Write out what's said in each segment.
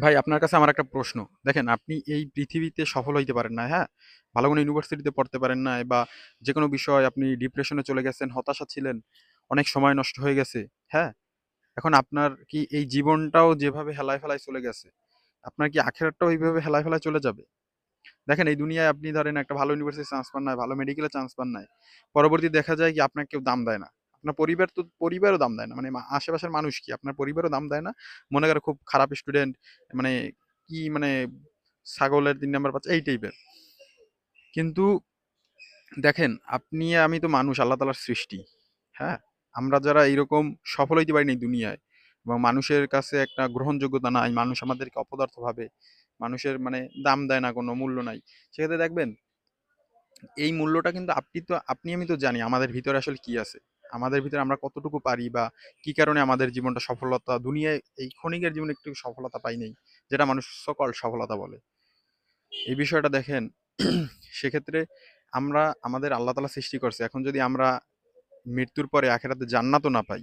ভাই আপনার কাছে আমার একটা প্রশ্ন। দেখেন, আপনি এই পৃথিবীতে সফল হইতে পারেন না, হ্যাঁ? ভালো কোনো ইউনিভার্সিটিতে পড়তে পারেন নাই, বা যেকোনো বিষয় আপনি ডিপ্রেশনে চলে গেছেন, হতাশা ছিলেন, অনেক সময় নষ্ট হয়ে গেছে, হ্যাঁ? এখন আপনার কি এই জীবনটাও যেভাবে হেলায় ফেলায় চলে গেছে, আপনার কি আখেরাতটাও এইভাবে হেলায় ফেলায় চলে যাবে? দেখেন, এই দুনিয়ায় আপনি ধরেন একটা ভালো ইউনিভার্সিটিতে চান্স পান নাই, ভালো মেডিকেলে চান্স পান নাই। পরবর্তী দেখা যায় কি আপনাকে কেউ দাম দেয় না। আপনার পরিবারও দাম দেয় না। মানে আশেপাশের মানুষ কি আপনার পরিবারও দাম দেয় না। মনে করেন খুব খারাপ স্টুডেন্ট, মানে কি মানে ছাগলের ৩ নাম্বার বাচ্চা এই টাইপের। কিন্তু দেখেন, আপনি আমি তো মানুষ, আল্লাহ তাআলার সৃষ্টি। হ্যাঁ? আমরা যারা এইরকম সফল হইতে পারিনি দুনিয়ায়, এবং মানুষের কাছে একটা গ্রহণযোগ্যতা নাই, মানুষ আমাদেরকে অপদার্থ ভাবে, মানুষের মানে দাম দেয় না, কোনো মূল্য নাই। সেক্ষেত্রে দেখবেন এই মূল্যটা কিন্তু আপনি আমি তো জানি আমাদের ভিতরে আসলে কি আছে। আমাদের ভিতরে আমরা কতটুকু পারি, বা কি কারণে আমাদের জীবনটা সফলতা দুনিয়ায় এই ক্ষণিকের জীবনে একটু সফলতা পাই নাই, যেটা মানুষ সকল সফলতা বলে। এই বিষয়টা দেখেন, সেক্ষেত্রে আমরা আমাদের আল্লাহ তাআলা সৃষ্টি করছে। এখন যদি আমরা মৃত্যুর পরে আখিরাতে জান্নাতও না পাই,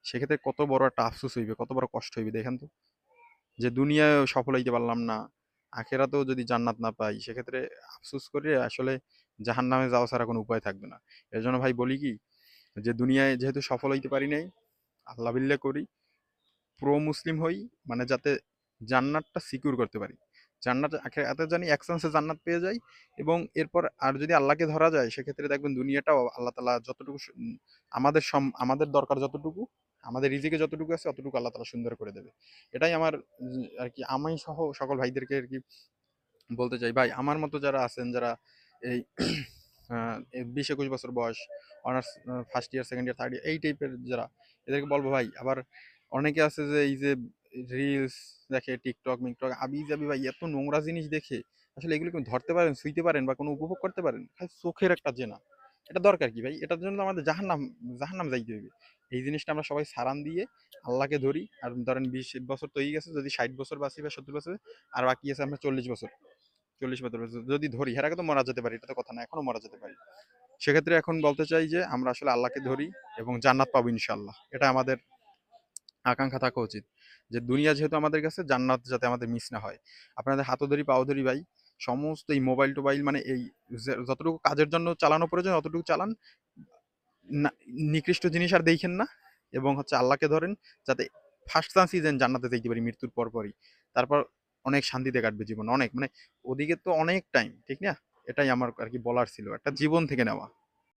সেক্ষেত্রে কত বড় একটা আফসোস হইবে, কত বড় কষ্ট হইবে দেখেন তো। যে দুনিয়ায় সফল হইতে পারলাম না, আখেরাতেও যদি জান্নাত না পাই, সেক্ষেত্রে আফসোস করে আসলে জাহান্নামে যাওয়া ছাড়া কোনো উপায় থাকবে না। এর জন্য ভাই বলি কি, যে দুনিয়ায় যেহেতু সফল হইতে পারি নাই, আল্লাহ বিল্লাহ করি, প্রো মুসলিম হই, মানে যাতে জান্নাতটা সিকিউর করতে পারি। জান্নাত আখেরাতে জানি এক চান্সে জান্নাত পেয়ে যাই, এবং এরপর আর যদি আল্লাহকে ধরা যায়, সেক্ষেত্রে দেখবেন দুনিয়াটাও আল্লাহ তাআলা যতটুকু আমাদের দরকার যতটুকু, আমাদের রিজিকে যতটুকু আছে অতটুকু আল্লাহ তাআলা সুন্দর করে দেবে। এটাই আমার আর কি, আমি সহ সকল ভাইদেরকে আর কি বলতে চাই। ভাই আমার মতো যারা আছেন, যারা এই 20-21 বছর বয়স, honours first year, second year, third year এই টাইপের যারা, এদেরকে বলবো ভাই, আবার অনেকে আছে যে এই যে রিলস দেখে, টিকটক মিকটক আবি যাবি, ভাই এত নোংরা জিনিস দেখে আসলে এগুলো কেউ ধরতে পারেন, ছুঁইতে পারেন, বা কোনো উপভোগ করতে পারেন? খালি চোখের একটা জেনা, এটা দরকার কি ভাই? এটার জন্য তো আমাদের জাহান্নাম যাইতে হইবে। এই জিনিসটা আমরা সবাই সারান দিয়ে আল্লাহকে ধরি। আর ধরেন 20 বছর তো হয়ে গেছে, যদি 60 বছর বাঁচি বা 70 বছর, আর বাকি আছে আমরা 40 বছর, 40-42 বছর যদি ধরি, এর আগে তো মারা যেতে পারি, এটা তো কথা না, এখনো মারা যেতে পারি। সেক্ষেত্রে এখন বলতে চাই যে আমরা আসলে আল্লাহকে ধরি এবং জান্নাত পাবো ইনশাল্লাহ, এটা আমাদের আকাঙ্ক্ষা থাকা উচিত। যে দুনিয়া যেহেতু আমাদের কাছে, জান্নাত যাতে আমাদের মিস না হয়। আপনাদের হাতও ধরি পাও ধরি ভাই, সমস্ত এই মোবাইল টোবাইল মানে এই যতটুকু কাজের জন্য চালানো প্রয়োজন অতটুকু চালান, না নিকৃষ্ট জিনিস আর দেখেন না, এবং হচ্ছে আল্লাহকে ধরেন, যাতে ফার্স্ট চান্সই যেন জান্নাতে যেতে পারি মৃত্যুর পর পরই। তারপর অনেক শান্তিতে কাটবে জীবন, অনেক মানে ওদিকে তো অনেক টাইম, ঠিক না? এটাই আমার আর কি বলার ছিল, একটা জীবন থেকে নেওয়া।